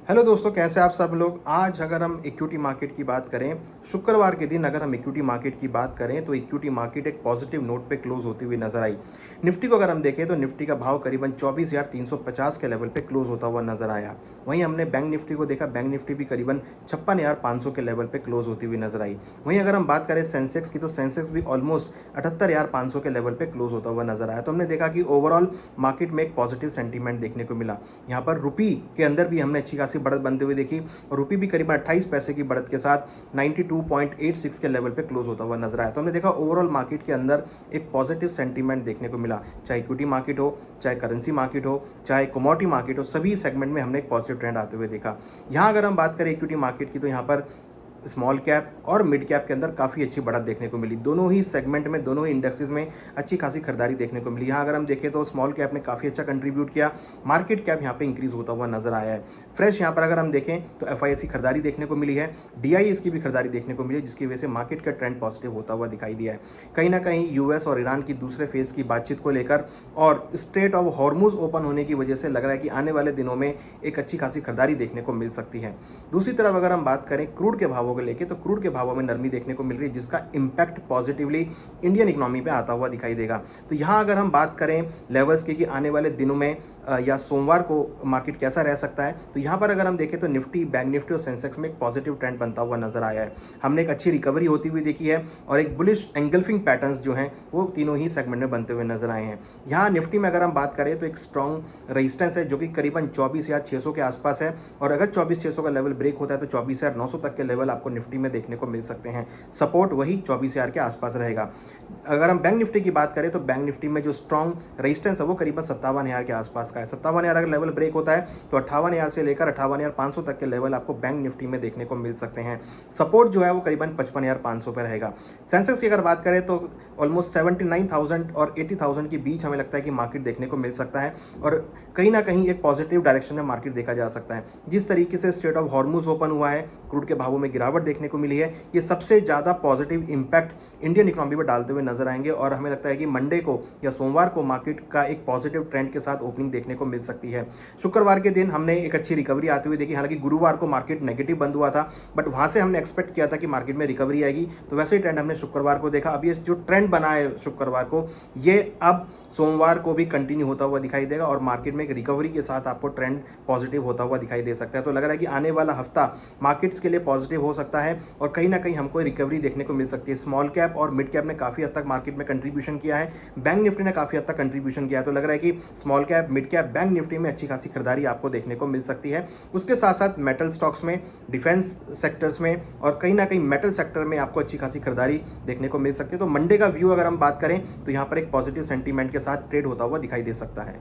Hello दोस्तों, कैसे आप सब लोग। आज अगर हम इक्विटी मार्केट की बात करें, शुक्रवार के दिन अगर हम इक्विटी मार्केट की बात करें तो इक्विटी मार्केट एक पॉजिटिव नोट पे क्लोज होती हुई नजर आई। निफ्टी को अगर हम देखें तो निफ्टी का भाव करीबन 24,350 के लेवल पे क्लोज होता हुआ नजर आया। वहीं हमने बैंक निफ्टी को देखा, बैंक निफ्टी भी करीबन 56,500 के लेवल पे क्लोज होती हुई नजर आई। वहीं अगर हम बात करें सेंसेक्स की, तो सेंसेक्स भी ऑलमोस्ट 78,500 के लेवल पे क्लोज होता हुआ नजर आया। तो हमने देखा कि ओवरऑल मार्केट में एक पॉजिटिव सेंटीमेंट देखने को मिला। यहाँ पर रुपी के अंदर भी हमने अच्छी खासी बढ़त बनते हुए देखी और रुपी भी करीबन 28 पैसे की बढ़त के साथ 92.86 के लेवल पे क्लोज होता हुआ नजर आया। तो हमने देखा ओवरऑल मार्केट के अंदर एक पॉजिटिव सेंटीमेंट देखने को मिला, चाहे इक्विटी मार्केट हो, चाहे करेंसी मार्केट हो, चाहे कमोडिटी मार्केट हो, सभी सेगमेंट में हमने एक पॉजिटिव ट्रेंड आते हुए देखा। यहाँ अगर हम बात करें इक्विटी मार्केट की, तो यहाँ पर स्मॉल कैप और मिड कैप के अंदर काफ़ी अच्छी बढ़त देखने को मिली। दोनों ही सेगमेंट में, दोनों ही इंडेक्सेस में अच्छी खासी खरीदारी देखने को मिली। यहाँ अगर हम देखें तो स्मॉल कैप ने काफ़ी अच्छा कंट्रीब्यूट किया, मार्केट कैप यहाँ पे इंक्रीज होता हुआ नजर आया है। फ्रेश यहाँ पर अगर हम देखें तो एफआईएससी खरीदारी देखने को मिली है, डीआईएस की भी खरीदारी देखने को मिली है, जिसकी वजह से मार्केट का ट्रेंड पॉजिटिव होता हुआ दिखाई दिया है। कहीं ना कहीं यूएस और ईरान की दूसरे फेज की बातचीत को लेकर और स्ट्रेट ऑफ हॉर्मुज ओपन होने की वजह से लग रहा है कि आने वाले दिनों में एक अच्छी खासी खरीदारी देखने को मिल सकती है। दूसरी तरफ अगर हम बात करें क्रूड के भावों को लेकर, तो क्रूड के भावों में नरमी देखने को मिल रही है, जिसका इंपैक्ट पॉजिटिवली इंडियन इकोनॉमी पे आता हुआ दिखाई देगा। तो यहाँ अगर हम बात करें लेवल्स की कि आने वाले दिनों में या सोमवार को मार्केट कैसा रह सकता है, तो यहाँ पर अगर हम देखें तो निफ्टी, बैंक निफ्टी और सेंसेक्स में एक पॉजिटिव ट्रेंड बनता हुआ नजर आया है। हमने एक अच्छी रिकवरी होती हुई देखी है और एक बुलिश एंगल्फिंग पैटर्न्स जो हैं वो तीनों ही सेगमेंट में बनते हुए नजर आए हैं। यहाँ निफ्टी में अगर हम बात करें तो एक स्ट्रॉन्ग रेजिस्टेंस है जो कि करीबन 24,600 के आसपास है, और अगर 24,600 का लेवल ब्रेक होता है तो 24,900 तक के लेवल आपको निफ्टी में देखने को मिल सकते हैं। सपोर्ट वही 24,000 के आसपास रहेगा। अगर हम बैंक निफ्टी की बात करें तो बैंक निफ्टी में जो स्ट्रॉन्ग रेजिस्टेंस है वो करीबन 57,000 के आसपास का है। 57,000 अगर लेवल ब्रेक होता है तो 58,000 से लेकर 58,500 तक के लेवल आपको बैंक निफ्टी में देखने को मिल सकते हैं। सपोर्ट जो है वो करीबन 55,500 पर रहेगा। सेंसेक्स की अगर बात करें तो ऑलमोस्ट 79,000 और 80,000 के बीच हमें लगता है कि मार्केट देखने को मिल सकता है, और कहीं ना कहीं एक पॉजिटिव डायरेक्शन में मार्केट देखा जा सकता है। जिस तरीके से स्ट्रेट ऑफ हॉर्मुज ओपन हुआ है, क्रूड के भावों में गिरावट देखने को मिली है, ये सबसे ज़्यादा पॉजिटिव इंपैक्ट इंडियन इकोनॉमी पर डालते हुए नजर आएंगे, और हमें लगता है कि मंडे को या सोमवार को मार्केट का एक पॉजिटिव ट्रेंड के साथ ओपनिंग देखने को मिल सकती है। शुक्रवार के दिन हमने एक अच्छी रिकवरी आती हुई देखी, हालांकि गुरुवार को मार्केट नेगेटिव बंद हुआ था, बट वहां से हमने एक्सपेक्ट किया था कि मार्केट में रिकवरी आएगी, तो वैसे ही ट्रेंड हमने शुक्रवार को देखा। अब ये जो ट्रेंड बना है शुक्रवार को, ये अब सोमवार को भी कंटिन्यू होता हुआ दिखाई देगा और मार्केट में एक रिकवरी के साथ आपको ट्रेंड पॉजिटिव होता हुआ दिखाई दे सकता है। तो लग रहा है कि आने वाला हफ्ता मार्केट्स के लिए पॉजिटिव हो सकता है और कहीं ना कहीं हमको रिकवरी देखने को मिल सकती है। स्मॉल कैप और मिड कैप ने काफ़ी हद तक मार्केट में कंट्रीब्यूशन किया है, बैंक निफ्टी ने काफ़ी हद तक कंट्रीब्यूशन किया है। तो लग रहा है कि small cap, mid cap, bank Nifty में अच्छी खासी खरीदारी आपको देखने को मिल सकती है। उसके साथ साथ मेटल स्टॉक्स में, डिफेंस सेक्टर्स में और कहीं ना कहीं मेटल सेक्टर में आपको अच्छी खासी खरीदारी देखने को मिल सकती है। तो मंडे का व्यू अगर हम बात करें तो यहाँ पर एक पॉजिटिव सेंटीमेंट के साथ ट्रेड होता हुआ दिखाई दे सकता है।